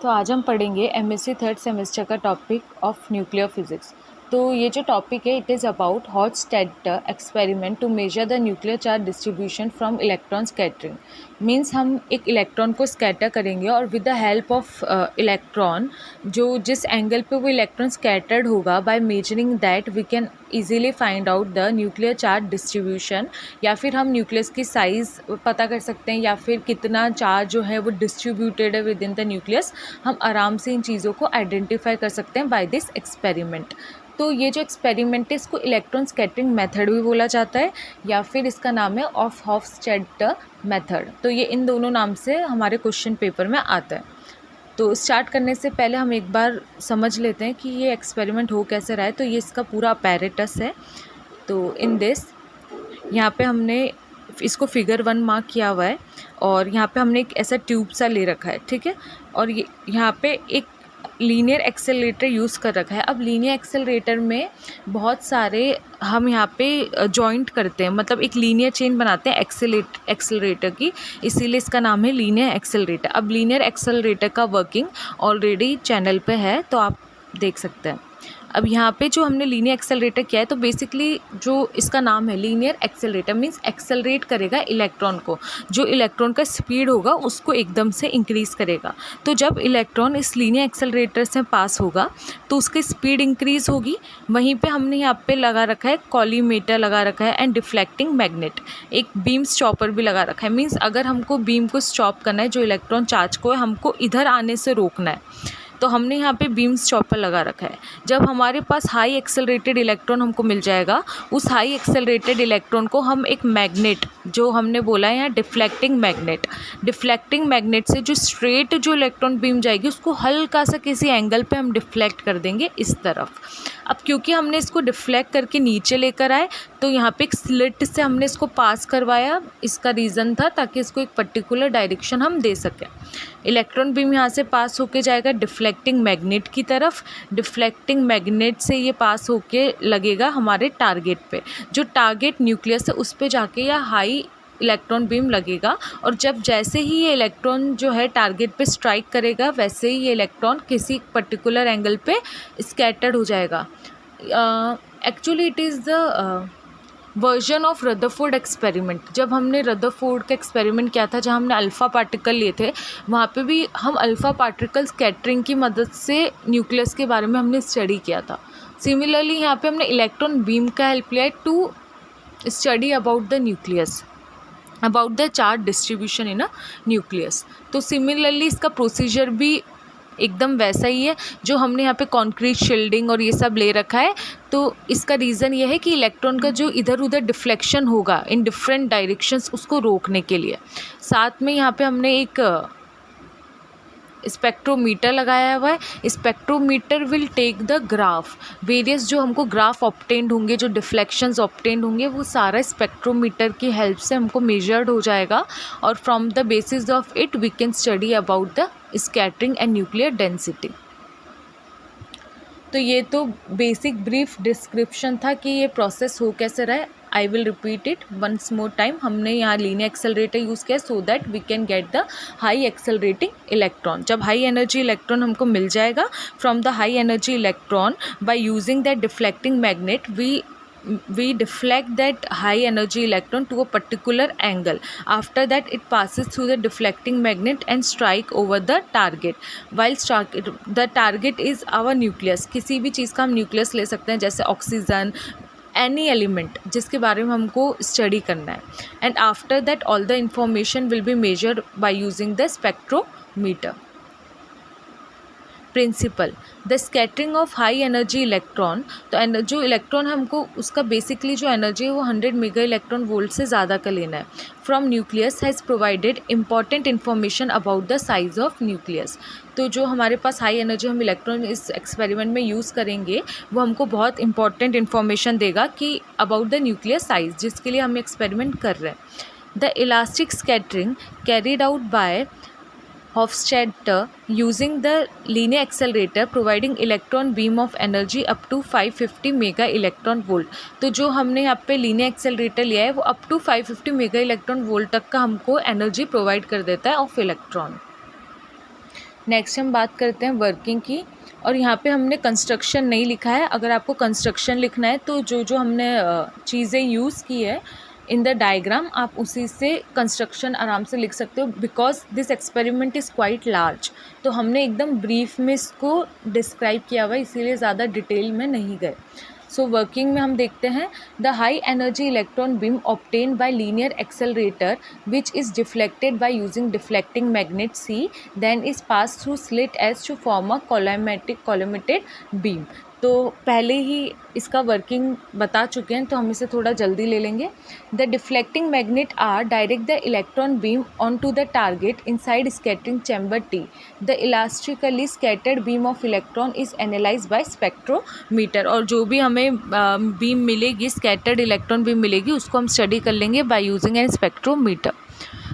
तो आज हम पढ़ेंगे एमएससी थर्ड सेमेस्टर का टॉपिक ऑफ न्यूक्लियर फिजिक्स। तो ये जो टॉपिक है it is about Hofstadter experiment to measure the nuclear charge distribution from electron scattering. Means हम एक इलेक्ट्रॉन को स्कैटर करेंगे और with the help of electron जो जिस एंगल पे वो इलेक्ट्रॉन स्कैटर्ड होगा, by measuring that we can easily find out the nuclear charge distribution, या फिर हम न्यूक्लियस की साइज़ पता कर सकते हैं या फिर कितना चार्ज जो है वो डिस्ट्रीब्यूटेड है विद इन द न्यूक्लियस। हम आराम से इन चीज़ों को आइडेंटिफाई कर सकते हैं बाय दिस एक्सपेरिमेंट। तो ये जो एक्सपेरिमेंट है इसको इलेक्ट्रॉन स्कैटरिंग मेथड भी बोला जाता है या फिर इसका नाम है ऑफ हॉफस्टैटर मेथड। तो ये इन दोनों नाम से हमारे क्वेश्चन पेपर में आता है। तो स्टार्ट करने से पहले हम एक बार समझ लेते हैं कि ये एक्सपेरिमेंट हो कैसे रहा है। तो ये इसका पूरा अपैरेटस है। तो इन दिस यहाँ पे हमने इसको फिगर 1 मार्क किया हुआ है और यहाँ पे हमने एक ऐसा ट्यूब सा ले रखा है, ठीक है। और ये यहाँ पे एक लीनियर एक्सेलरेटर यूज़ कर रखा है। अब लीनियर एक्सेलरेटर में बहुत सारे हम यहाँ पे जॉइंट करते हैं, मतलब एक लीनियर चेन बनाते हैं एक्सेलरेटर की, इसीलिए इसका नाम है लीनियर एक्सेलरेटर। अब लीनियर एक्सेलरेटर का वर्किंग ऑलरेडी चैनल पे है तो आप देख सकते हैं। अब यहाँ पे जो हमने लीनियर एक्सेलरेटर किया है तो बेसिकली जो इसका नाम है लीनियर एक्सेलरेटर मीन्स एक्सेलरेट करेगा इलेक्ट्रॉन को, जो इलेक्ट्रॉन का स्पीड होगा उसको एकदम से इंक्रीज़ करेगा। तो जब इलेक्ट्रॉन इस लीनियर एक्सेलरेटर से पास होगा तो उसकी स्पीड इंक्रीज़ होगी। वहीं पे हमने यहाँ पे लगा रखा है कॉलीमेटर लगा रखा है एंड डिफ्लेक्टिंग मैग्नेट, एक बीम स्टॉपर भी लगा रखा है। मीन्स अगर हमको बीम को स्टॉप करना है, जो इलेक्ट्रॉन चार्ज को है हमको इधर आने से रोकना है, तो हमने यहाँ पे बीम स्टॉपर लगा रखा है। जब हमारे पास हाई एक्सेलरेटेड इलेक्ट्रॉन हमको मिल जाएगा, उस हाई एक्सेलरेटेड इलेक्ट्रॉन को हम एक मैग्नेट, जो हमने बोला है यहाँ डिफ्लेक्टिंग मैग्नेट से जो स्ट्रेट जो इलेक्ट्रॉन बीम जाएगी उसको हल्का सा किसी एंगल पे हम डिफ्लेक्ट कर देंगे इस तरफ। अब क्योंकि हमने इसको डिफ्लेक्ट करके नीचे लेकर आए तो यहाँ पे एक स्लिट से हमने इसको पास करवाया। इसका रीज़न था ताकि इसको एक पर्टिकुलर डायरेक्शन हम दे सकें। इलेक्ट्रॉन बीम यहाँ से पास होके जाएगा डिफ्लेक्टिंग मैग्नेट की तरफ। डिफ्लेक्टिंग मैग्नेट से ये पास होके लगेगा हमारे टारगेट पे, जो टारगेट न्यूक्लियस है उस पे जाके या हाई इलेक्ट्रॉन बीम लगेगा। और जब जैसे ही ये इलेक्ट्रॉन जो है टारगेट पे स्ट्राइक करेगा वैसे ही ये इलेक्ट्रॉन किसी पर्टिकुलर एंगल पे स्कैटर्ड हो जाएगा। Actually it is the version of Rutherford experiment. जब हमने रदरफोर्ड का एक्सपेरिमेंट किया था जहाँ हमने अल्फ़ा पार्टिकल लिए थे, वहाँ पे भी हम अल्फ़ा पार्टिकल स्कैटरिंग की मदद से न्यूक्लियस के बारे में हमने स्टडी किया था। सिमिलरली यहाँ पे हमने इलेक्ट्रॉन बीम का हेल्प लिया है to study about the nucleus, about the charge distribution in a nucleus. तो सिमिलरली इसका प्रोसीजर भी एकदम वैसा ही है जो हमने यहाँ पे कंक्रीट शील्डिंग और ये सब ले रखा है। तो इसका रीज़न ये है कि इलेक्ट्रॉन का जो इधर उधर डिफ्लेक्शन होगा इन डिफरेंट डायरेक्शंस उसको रोकने के लिए। साथ में यहाँ पे हमने एक स्पेक्ट्रोमीटर लगाया हुआ है। Spectrometer will take the graph, various जो हमको ग्राफ ऑब्टेंड होंगे, जो डिफ्लेक्शंस ऑब्टेंड होंगे, वो सारा स्पेक्ट्रोमीटर की हेल्प से हमको मेजर्ड हो जाएगा और from the basis of it we can study about the scattering and nuclear density. तो ये तो बेसिक ब्रीफ डिस्क्रिप्शन था कि ये प्रोसेस हो कैसे रहा है। I will repeat it once more time. हमने यहाँ लीनियर एक्सेलरेटर यूज़ किया so that we can get the high accelerating electron. जब हाई एनर्जी इलेक्ट्रॉन हमको मिल जाएगा from the high energy electron by using that deflecting magnet, we deflect that high energy electron to a particular angle. After that it passes through the deflecting magnet and strike over the target. While the target is our nucleus, किसी भी चीज़ का हम nucleus ले सकते हैं जैसे oxygen, any element जिसके बारे में हमको स्टडी करना है। And after that all the information will be measured by using the spectrometer. Principle the scattering of high energy electron. तो जो इलेक्ट्रॉन है हमको उसका बेसिकली जो एनर्जी है वो 100 मेगा इलेक्ट्रॉन वोल्ट से ज़्यादा का लेना है। From nucleus has provided important information about the size of nucleus. तो जो हमारे पास हाई एनर्जी हम इलेक्ट्रॉन इस एक्सपेरिमेंट में यूज़ करेंगे वो हमको बहुत इंपॉर्टेंट इन्फॉर्मेशन देगा कि अबाउट द न्यूक्लियर साइज जिसके लिए हम एक्सपेरिमेंट कर रहे हैं। The elastic scattering carried out by Hofstadter using the linear accelerator providing electron beam of energy up to 550 mega electron volt. तो जो हमने यहाँ पे लीनियर एक्सेलरेटर लिया है वो up to 550 mega electron volt तक का हमको एनर्जी प्रोवाइड कर देता है ऑफ इलेक्ट्रॉन। नेक्स्ट हम बात करते हैं वर्किंग की, और यहाँ पे हमने कंस्ट्रक्शन नहीं लिखा है। अगर आपको कंस्ट्रक्शन लिखना है तो जो जो हमने चीज़ें यूज़ की है इन द डायग्राम, आप उसी से कंस्ट्रक्शन आराम से लिख सकते हो, because this experiment is quite large. तो हमने एकदम ब्रीफ में इसको डिस्क्राइब किया हुआ है, इसीलिए ज़्यादा डिटेल में नहीं गए। सो वर्किंग में हम देखते हैं the high energy electron beam obtain by linear accelerator which is deflected by using deflecting magnet C, then is pass through slit S to form a collimated beam. तो पहले ही इसका वर्किंग बता चुके हैं, तो हम इसे थोड़ा जल्दी ले लेंगे। The deflecting magnet are direct the electron beam on to the target inside scattering chamber T. The elastically scattered beam of electron is analyse by spectrometer. और जो भी हमें बीम मिलेगी, स्कैटर्ड इलेक्ट्रॉन बीम मिलेगी, उसको हम स्टडी कर लेंगे बाय यूजिंग एन स्पेक्ट्रोमीटर।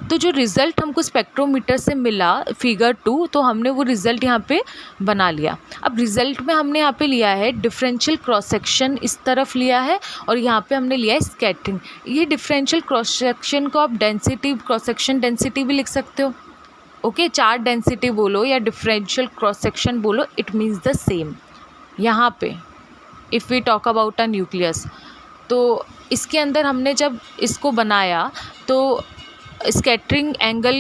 तो जो रिज़ल्ट हमको स्पेक्ट्रोमीटर से मिला फिगर 2, तो हमने वो रिज़ल्ट यहाँ पे बना लिया। अब रिज़ल्ट में हमने यहाँ पे लिया है डिफरेंशियल क्रॉस सेक्शन, इस तरफ लिया है, और यहाँ पे हमने लिया है स्कैटरिंग। ये डिफरेंशियल क्रॉस सेक्शन को आप डेंसिटी, क्रॉस सेक्शन डेंसिटी भी लिख सकते हो। ओके, चार्ज डेंसिटी बोलो या डिफरेंशियल क्रॉस सेक्शन बोलो, इट मीन्स द सेम। यहाँ पे if we talk about a nucleus, तो इसके अंदर हमने जब इसको बनाया तो स्कैटरिंग एंगल,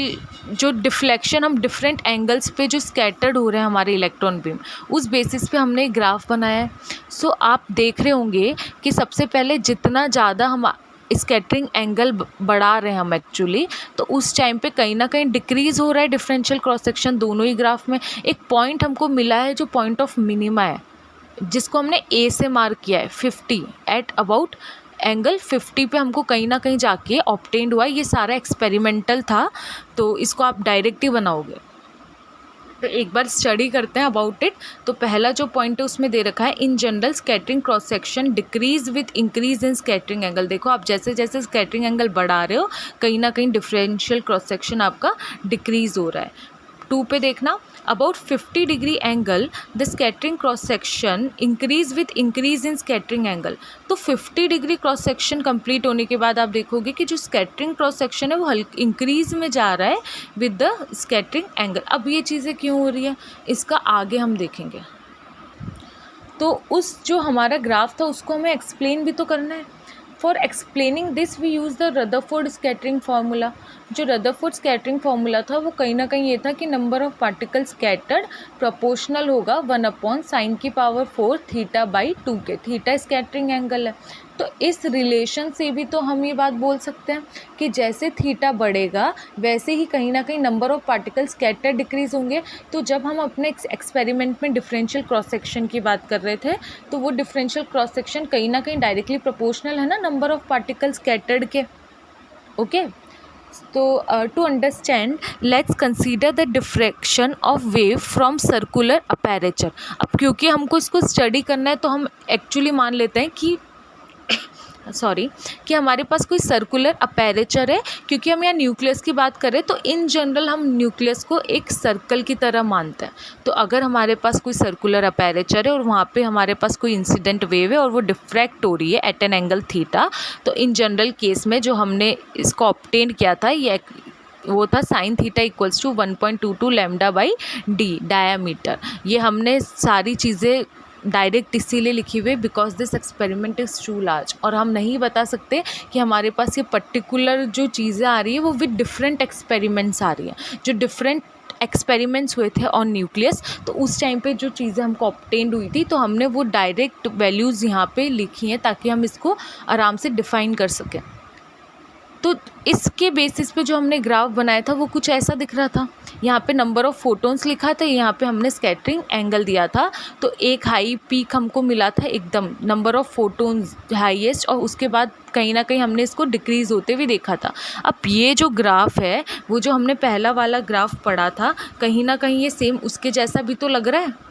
जो डिफ्लेक्शन, हम डिफरेंट एंगल्स पे जो स्कैटर्ड हो रहे हैं हमारे इलेक्ट्रॉन बीम, उस बेसिस पे हमने ग्राफ बनाया है। सो आप देख रहे होंगे कि सबसे पहले जितना ज़्यादा हम स्कैटरिंग एंगल बढ़ा रहे हैं हम एक्चुअली, तो उस टाइम पे कहीं ना कहीं डिक्रीज़ हो रहा है डिफरेंशियल क्रॉस सेक्शन दोनों ही ग्राफ में। एक पॉइंट हमको मिला है जो पॉइंट ऑफ मिनिमा है, जिसको हमने ए से मार्क किया है 50, एट अबाउट एंगल 50 पे हमको कहीं ना कहीं जाके ऑब्टेन्ड हुआ। ये सारा एक्सपेरिमेंटल था, तो इसको आप डायरेक्ट ही बनाओगे। तो एक बार स्टडी करते हैं अबाउट इट। तो पहला जो पॉइंट है उसमें दे रखा है in general scattering cross section decrease with increase in scattering angle. देखो आप जैसे जैसे स्कैटरिंग एंगल बढ़ा रहे हो, कहीं ना कहीं डिफरेंशियल क्रॉस सेक्शन आपका डिक्रीज हो रहा है। 2 पे देखना, about 50 degree angle the scattering cross section increase with increase in scattering angle. तो 50 डिग्री क्रॉस सेक्शन कंप्लीट होने के बाद आप देखोगे कि जो स्कैटरिंग क्रॉस सेक्शन है वो इंक्रीज में जा रहा है विद द स्कैटरिंग एंगल। अब ये चीज़ें क्यों हो रही है, इसका आगे हम देखेंगे। तो उस जो हमारा ग्राफ था उसको हमें एक्सप्लेन भी तो करना है। For explaining this we use the Rutherford scattering formula. जो रदरफोर्ड स्कैटरिंग फार्मूला था वो कहीं ना कहीं ये था कि number of particle scattered proportional होगा 1/sin⁴ θ/2 के। थीटा स्कैटरिंग एंगल है, तो इस रिलेशन से भी तो हम ये बात बोल सकते हैं कि जैसे थीटा बढ़ेगा वैसे ही कहीं ना कहीं number of particle scatter decrease होंगे। तो जब हम अपने एक्सपेरिमेंट में डिफरेंशियल क्रॉस सेक्शन की बात कर रहे थे, तो वो डिफरेंशियल क्रॉस सेक्शन कहीं ना कहीं डायरेक्टली प्रोपोर्शनल है ना नंबर ऑफ पार्टिकल स्कैटर्ड के। ओके, तो to understand let's consider the diffraction of wave from circular aperture. अब क्योंकि हमको इसको स्टडी करना है, तो हम एक्चुअली मान लेते हैं कि कि हमारे पास कोई सर्कुलर अपेरेचर है। क्योंकि हम यहाँ न्यूक्लियस की बात करें तो इन जनरल हम न्यूक्लियस को एक सर्कल की तरह मानते हैं। तो अगर हमारे पास कोई सर्कुलर अपेरेचर है और वहाँ पे हमारे पास कोई इंसिडेंट वेव है और वो डिफ्रैक्ट हो रही है एट एन एंगल थीटा, तो इन जनरल केस में जो हमने इसको ऑब्टेन किया था ये वो था sin θ equals to 1.22 λ/d diameter. ये हमने सारी चीज़ें डायरेक्ट इसीलिए लिखी हुई because this experiment is too large, और हम नहीं बता सकते कि हमारे पास ये पर्टिकुलर जो चीज़ें आ रही है वो विद डिफरेंट एक्सपेरिमेंट्स आ रही हैं। जो डिफरेंट एक्सपेरिमेंट्स हुए थे ऑन न्यूक्लियस, तो उस टाइम पे जो चीज़ें हमको ऑब्टेन्ड हुई थी, तो हमने वो डायरेक्ट वैल्यूज़ यहाँ पे लिखी हैं ताकि हम इसको आराम से डिफ़ाइन कर सकें। तो इसके बेसिस पे जो हमने ग्राफ बनाया था वो कुछ ऐसा दिख रहा था। यहाँ पे नंबर ऑफ़ फोटोन्स लिखा था, यहाँ पे हमने स्कैटरिंग एंगल दिया था। तो एक हाई पीक हमको मिला था एकदम, नंबर ऑफ़ फोटोन्स हाईएस्ट, और उसके बाद कहीं ना कहीं हमने इसको डिक्रीज़ होते हुए देखा था। अब ये जो ग्राफ है वो जो हमने पहला वाला ग्राफ पढ़ा था, कहीं ना कहीं ये सेम उसके जैसा भी तो लग रहा है।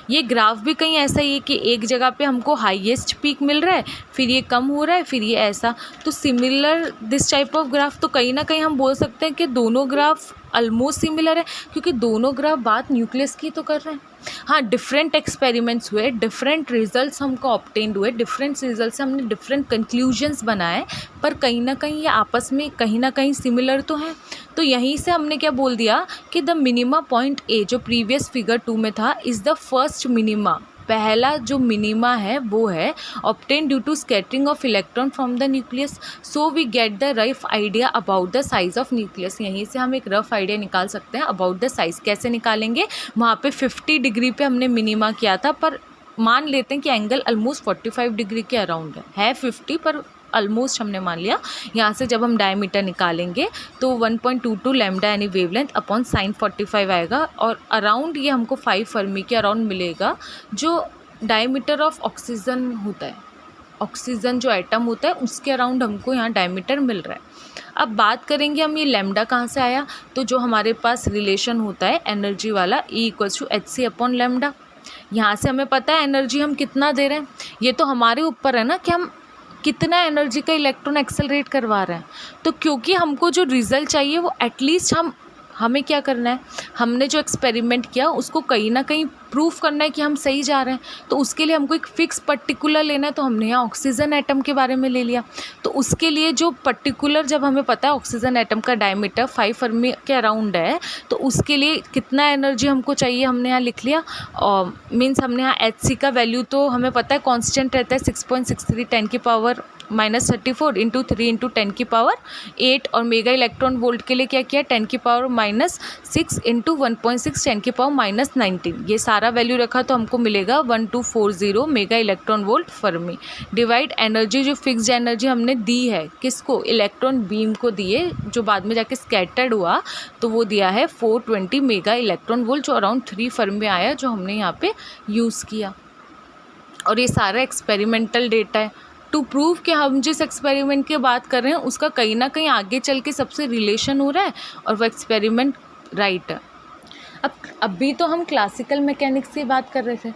ये ग्राफ भी कहीं ऐसा ही है कि एक जगह पे हमको हाईएस्ट पीक मिल रहा है, फिर ये कम हो रहा है, फिर ये ऐसा। तो similar this type of graph, तो कहीं ना कहीं हम बोल सकते हैं कि दोनों ग्राफ ऑलमोस्ट सिमिलर है, क्योंकि दोनों ग्राफ बात न्यूक्लियस की तो कर रहे हैं। हाँ, डिफरेंट एक्सपेरिमेंट्स हुए, डिफरेंट रिजल्ट्स हमको ऑब्टेन्ड हुए, डिफरेंट रिजल्ट से हमने डिफरेंट कंक्लूजन्स बनाए, पर कहीं ना कहीं ये आपस में कहीं ना कहीं सिमिलर तो हैं। तो यहीं से हमने क्या बोल दिया कि द मिनिमा पॉइंट ए जो प्रीवियस फिगर 2 में था इज़ द फर्स्ट मिनिमा, पहला जो मिनिमा है वो है obtain due to scattering of electron from the nucleus. So we get the rough idea about the size of nucleus. यहीं से हम एक रफ आइडिया निकाल सकते हैं अबाउट द साइज़। कैसे निकालेंगे, वहाँ पे 50 डिग्री पे हमने मिनिमा किया था, पर मान लेते हैं कि एंगल ऑलमोस्ट 45 डिग्री के अराउंड है 50 पर ऑलमोस्ट हमने मान लिया। यहाँ से जब हम डायमीटर निकालेंगे तो 1.22 लैम्डा यानी वेवलेंथ अपॉन साइन 45 आएगा, और अराउंड ये हमको 5 फर्मी के अराउंड मिलेगा, जो डायमीटर ऑफ ऑक्सीजन होता है, ऑक्सीजन जो एटम होता है उसके अराउंड हमको यहाँ डायमीटर मिल रहा है। अब बात करेंगे हम ये लैम्डा कहाँ से आया, तो जो हमारे पास रिलेशन होता है एनर्जी वाला E=hc अपॉन लैम्डा। यहाँ से हमें पता है एनर्जी हम कितना दे रहे हैं, ये तो हमारे ऊपर है ना कि हम कितना एनर्जी का इलेक्ट्रॉन एक्सेलरेट करवा रहे हैं। तो क्योंकि हमको जो रिज़ल्ट चाहिए वो एटलीस्ट हमें क्या करना है, हमने जो एक्सपेरिमेंट किया उसको कहीं ना कहीं प्रूफ करना है कि हम सही जा रहे हैं। तो उसके लिए हमको एक फ़िक्स पर्टिकुलर लेना है, तो हमने यहाँ ऑक्सीजन एटम के बारे में ले लिया। तो उसके लिए जो पर्टिकुलर, जब हमें पता है ऑक्सीजन एटम का डायमीटर 5 फर्मी के अराउंड है, तो उसके लिए कितना एनर्जी हमको चाहिए हमने यहाँ लिख लिया। और मीन्स हमने यहाँ Hc का वैल्यू तो हमें पता है कॉन्स्टेंट रहता है 6.63 10 की पावर -34 इंटू 3 इंटू 10 की पावर 8, और मेगा इलेक्ट्रॉन वोल्ट के लिए क्या किया 10 की पावर -6 इंटू 1.6 10 की पावर -19, ये सारा वैल्यू रखा तो हमको मिलेगा 1240 mega electron volt Fermi. Divide energy, जो फिक्स्ड एनर्जी हमने दी है किसको, इलेक्ट्रॉन बीम को दिए, जो बाद में जाके स्कैटर्ड हुआ, तो वो दिया है 420 मेगा इलेक्ट्रॉन वोल्ट, जो अराउंड 3 फर्मी आया, जो हमने यहाँ पे यूज़ किया। और ये सारा एक्सपेरिमेंटल डेटा है टू प्रूव कि हम जिस एक्सपेरिमेंट की बात कर रहे हैं उसका कहीं ना कहीं आगे चल के सबसे रिलेशन हो रहा है और वो एक्सपेरिमेंट राइट है। अभी तो हम क्लासिकल मैकेनिक्स की बात कर रहे थे,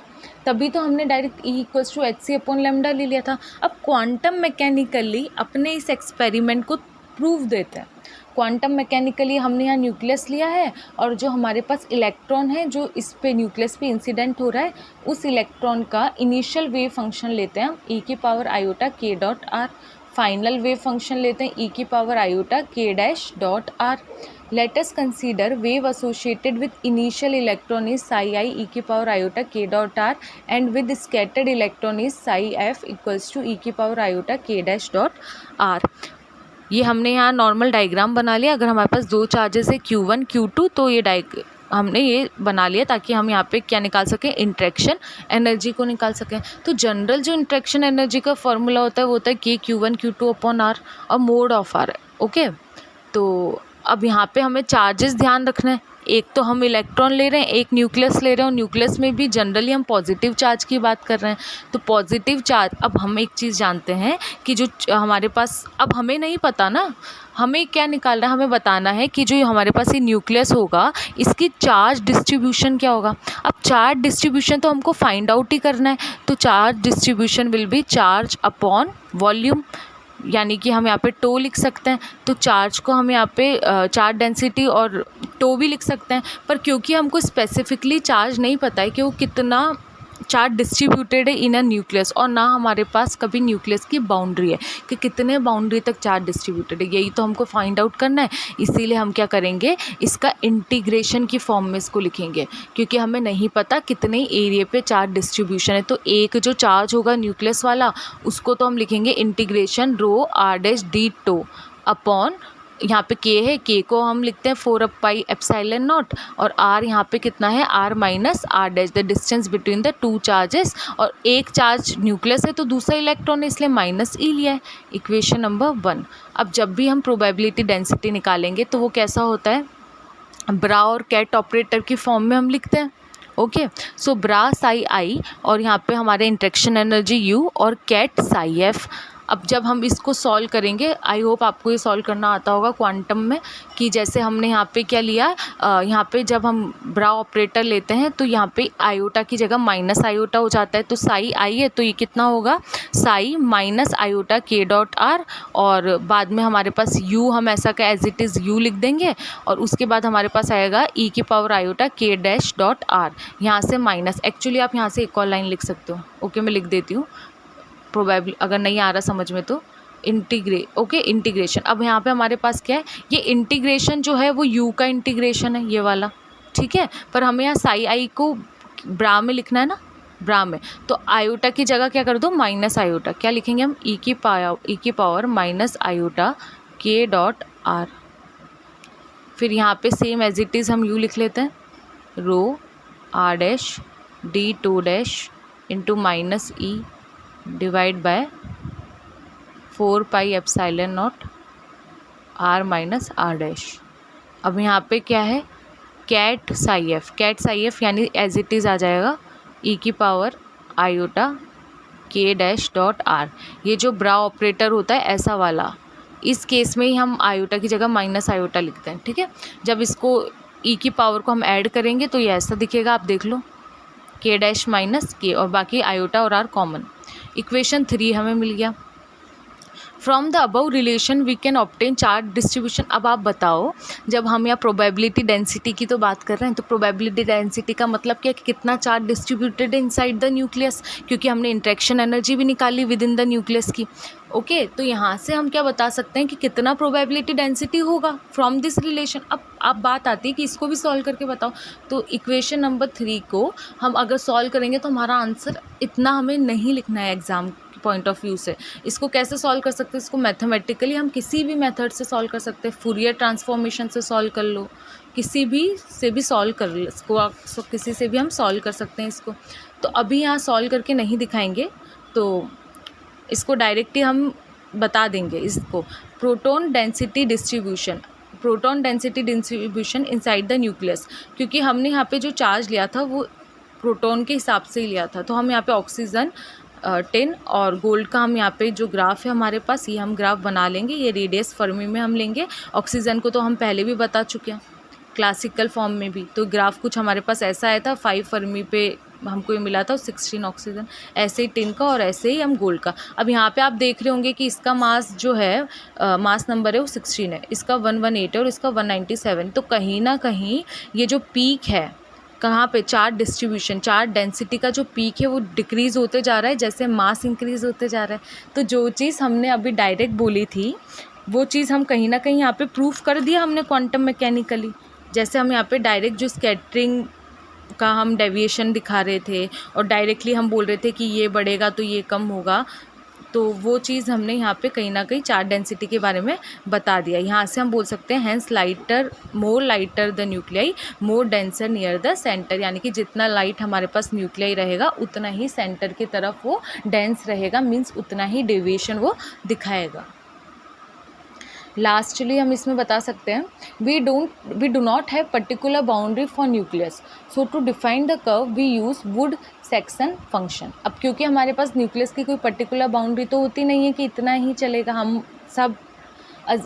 तभी तो हमने डायरेक्ट E=hc अपॉन लैम्डा ले लिया था। अब क्वांटम मैकेनिकली अपने इस एक्सपेरिमेंट को प्रूव देते हैं। क्वांटम मैकेनिकली हमने यहाँ न्यूक्लियस लिया है, और जो हमारे पास इलेक्ट्रॉन है जो इस पे न्यूक्लियस पे इंसिडेंट हो रहा है, उस इलेक्ट्रॉन का इनिशियल वेव फंक्शन लेते हैं हम e⁻k.r, फाइनल वेव फंक्शन लेते हैं e⁻k'.r। Let us consider wave associated with initial electron is psi I e⁻k.r and with scattered electron is psi f equals to e⁻k'.r। ये हमने यहाँ normal diagram बना लिया। अगर हमारे पास दो चार्जेस है Q1 Q2, तो ये हमने ये बना लिया ताकि हम यहाँ पे क्या निकाल सकें, इंट्रैक्शन एनर्जी को निकाल सकें। तो जनरल जो इंट्रैक्शन एनर्जी का फॉर्मूला होता है वो होता है K(Q1 Q2 अपॉन R) और मोड ऑफ R। ओके, तो अब यहाँ पे हमें चार्जेस ध्यान रखना है। एक तो हम इलेक्ट्रॉन ले रहे हैं, एक न्यूक्लियस ले रहे हैं, और न्यूक्लियस में भी जनरली हम पॉजिटिव चार्ज की बात कर रहे हैं। तो पॉजिटिव चार्ज, अब हम एक चीज़ जानते हैं कि जो हमारे पास, अब हमें नहीं पता ना, हमें क्या निकालना है, हमें बताना है कि जो हमारे पास ये न्यूक्लियस होगा इसकी चार्ज डिस्ट्रीब्यूशन क्या होगा। अब चार्ज डिस्ट्रीब्यूशन तो हमको फाइंड आउट ही करना है। तो charge distribution will be charge upon volume, यानी कि हम यहाँ पे टो लिख सकते हैं। तो चार्ज को हम यहाँ पे चार्ज डेंसिटी और टो भी लिख सकते हैं, पर क्योंकि हमको स्पेसिफिकली चार्ज नहीं पता है कि वो कितना चार्ज डिस्ट्रीब्यूटेड है इन अ न्यूक्लियस, और ना हमारे पास कभी न्यूक्लियस की बाउंड्री है कि कितने बाउंड्री तक चार्ज डिस्ट्रीब्यूटेड है, यही तो हमको फाइंड आउट करना है। इसीलिए हम क्या करेंगे, इसका इंटीग्रेशन की फॉर्म में इसको लिखेंगे, क्योंकि हमें नहीं पता कितने एरिया पे चार्ज डिस्ट्रीब्यूशन है। तो एक जो चार्ज होगा न्यूक्लियस वाला, उसको तो हम लिखेंगे इंटीग्रेशन ρr' अपॉन, यहाँ पे k है, k को हम लिखते हैं 4πε0, और r यहाँ पे कितना है, r minus r', the distance between the two charges. और एक चार्ज न्यूक्लियस है तो दूसरा इलेक्ट्रॉन है, इसलिए -e लिया है। Equation number 1। अब जब भी हम प्रोबेबिलिटी डेंसिटी निकालेंगे तो वो कैसा होता है, ब्रा और कैट ऑपरेटर की फॉर्म में हम लिखते हैं। Okay, so bra psi I, और यहाँ पे हमारे इंट्रैक्शन एनर्जी U, और कैट psi f। अब जब हम इसको सॉल्व करेंगे, आई होप आपको ये सॉल्व करना आता होगा क्वांटम में, कि जैसे हमने यहाँ पे क्या लिया, यहाँ पे जब हम ब्रा ऑपरेटर लेते हैं तो यहाँ पे आयोटा की जगह माइनस आयोटा हो जाता है, तो साई आई है तो ये कितना होगा, साई माइनस आयोटा के डॉट आर, और बाद में हमारे पास यू, हम ऐसा का एज इट इज़ यू लिख देंगे, और उसके बाद हमारे पास आएगा ई की पावर आयोटा के डैश डॉट आर, यहाँ से माइनस, एक्चुअली आप यहाँ से एक और लाइन लिख सकते हो, ओके मैं लिख देती हूँ, प्रोबेबली अगर नहीं आ रहा समझ में तो, इंटीग्रेशन। अब यहाँ पे हमारे पास क्या है, ये इंटीग्रेशन जो है वो यू का इंटीग्रेशन है, ये वाला, ठीक है, पर हमें यहाँ साई आई को ब्रा में लिखना है ना, ब्रा में, तो आयोटा की जगह क्या कर दो, माइनस आयोटा, क्या लिखेंगे हम, ई की पावर माइनस आयोटा के डॉट आर, फिर यहाँ पे सेम एज इट इज़ हम यू लिख लेते हैं, rho r dash d two dash into minus e divide by 4 pi epsilon naught r minus r dash. अब यहाँ पे क्या है, कैट साई एफ यानी एज इट इज़ आ जाएगा ई की पावर आयोटा के डैश डॉट आर, ये जो ब्रा ऑपरेटर होता है ऐसा वाला, इस केस में ही हम आयोटा की जगह माइनस आयोटा लिखते हैं, ठीक है। जब इसको ई की पावर को हम ऐड करेंगे तो ये ऐसा दिखेगा, आप देख लो, के डैश माइनस के, और बाकी आयोटा और आर कॉमन। इक्वेशन 3 हमें मिल गया। From the above relation we can obtain charge distribution. अब आप बताओ, जब हम यहाँ प्रोबेबिलिटी डेंसिटी की तो बात कर रहे हैं, तो प्रोबेबिलिटी डेंसिटी का मतलब क्या है कि कितना charge distributed inside the nucleus, क्योंकि हमने इंटरेक्शन एनर्जी भी निकाली विद इन द न्यूक्लियस की, ओके। तो यहाँ से हम क्या बता सकते हैं कि कितना प्रोबेबिलिटी डेंसिटी होगा फ्रॉम दिस रिलेशन। अब बात आती है कि इसको भी सॉल्व करके बताओ, तो इक्वेशन नंबर 3 को हम अगर सॉल्व करेंगे तो हमारा आंसर इतना हमें नहीं लिखना है एग्जाम पॉइंट ऑफ व्यू से। इसको कैसे सॉल्व कर सकते हैं, इसको मैथमेटिकली हम किसी भी मेथड से सॉल्व कर सकते हैं, फूरियर ट्रांसफॉर्मेशन से सॉल्व कर लो, किसी भी से भी सॉल्व कर लो इसको, किसी से भी हम सॉल्व कर सकते हैं इसको। तो अभी यहाँ सॉल्व करके नहीं दिखाएंगे, तो इसको डायरेक्टली हम बता देंगे इसको, proton density distribution inside the nucleus, क्योंकि हमने यहाँ पे जो चार्ज लिया था वो प्रोटॉन के हिसाब से ही लिया था, तो हम यहाँ पे ऑक्सीजन 10 और गोल्ड का हम यहाँ पे जो ग्राफ है हमारे पास, ये हम ग्राफ बना लेंगे, ये रेडियस फर्मी में हम लेंगे। ऑक्सीजन को तो हम पहले भी बता चुके हैं क्लासिकल फॉर्म में भी, तो ग्राफ कुछ हमारे पास ऐसा आया था, 5 फर्मी पे हमको ये मिला था, 16 ऑक्सीजन, ऐसे ही टिन का और ऐसे ही हम गोल्ड का। अब यहाँ पे आप देख रहे होंगे कि इसका मास जो है, मास नंबर है वो 16 है, इसका 118 है और इसका 197, तो कहीं ना कहीं ये जो पीक है, कहाँ पे, चार्ज डिस्ट्रीब्यूशन, चार्ज डेंसिटी का जो पीक है वो डिक्रीज़ होते जा रहा है जैसे मास इंक्रीज़ होते जा रहा है। तो जो चीज़ हमने अभी डायरेक्ट बोली थी वो चीज़ हम कहीं ना कहीं यहाँ पे प्रूफ कर दिया हमने क्वांटम मैकेनिकली। जैसे हम यहाँ पे डायरेक्ट जो स्कैटरिंग का हम डेविएशन दिखा रहे थे और डायरेक्टली हम बोल रहे थे कि ये बढ़ेगा तो ये कम होगा, तो वो चीज़ हमने यहाँ पे कहीं ना कहीं चार्ज डेंसिटी के बारे में बता दिया। यहाँ से हम बोल सकते हैं hence lighter, more lighter the nuclei, more denser near the centre, यानी कि जितना लाइट हमारे पास न्यूक्लियाई रहेगा उतना ही सेंटर की तरफ वो डेंस रहेगा, मीन्स उतना ही डेविएशन वो दिखाएगा। लास्टली हम इसमें बता सकते हैं, we do not have particular boundary for nucleus, so to define the curve we use Woods Saxon function. अब क्योंकि हमारे पास न्यूक्लियस की कोई पर्टिकुलर बाउंड्री तो होती नहीं है कि इतना ही चलेगा, हम सब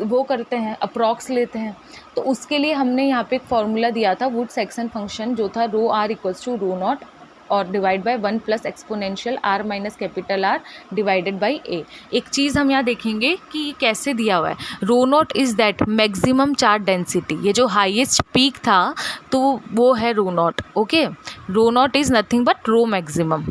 वो करते हैं, अप्रॉक्स लेते हैं, तो उसके लिए हमने यहाँ पे एक फॉर्मूला दिया था वुड सेक्शन फंक्शन, जो था rho r equals to rho naught और divide by 1 plus exponential r minus capital r divided by a. एक चीज़ हम यहाँ देखेंगे कि ये कैसे दिया हुआ है, rho naught is that maximum charge density, ये जो हाईएस्ट पीक था तो वो है rho naught, okay. Rho naught is nothing but rho maximum,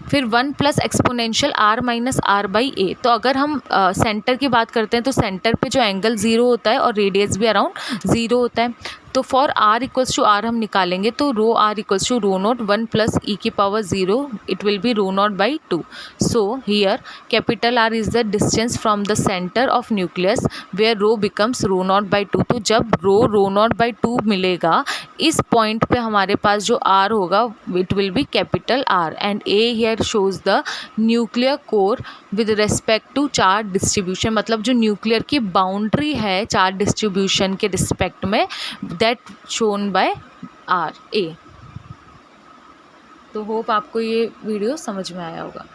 फिर 1 plus exponential r minus r by a. तो अगर हम सेंटर की बात करते हैं तो सेंटर पे जो एंगल 0 होता है और रेडियस भी अराउंड 0 होता है, तो for r equals to r हम निकालेंगे तो rho r equals to rho naught 1 plus e की power 0, it will be rho naught by 2। So here capital r is the distance from the centre of nucleus where rho becomes rho naught by 2। तो जब रो naught by 2 मिलेगा, इस point पे हमारे पास जो R होगा it will be capital R, and A here shows the nuclear core with respect to charge distribution, मतलब जो न्यूक्लियर की बाउंड्री है चार्ज डिस्ट्रीब्यूशन के रिस्पेक्ट में, that shown by R A. तो होप आपको ये वीडियो समझ में आया होगा।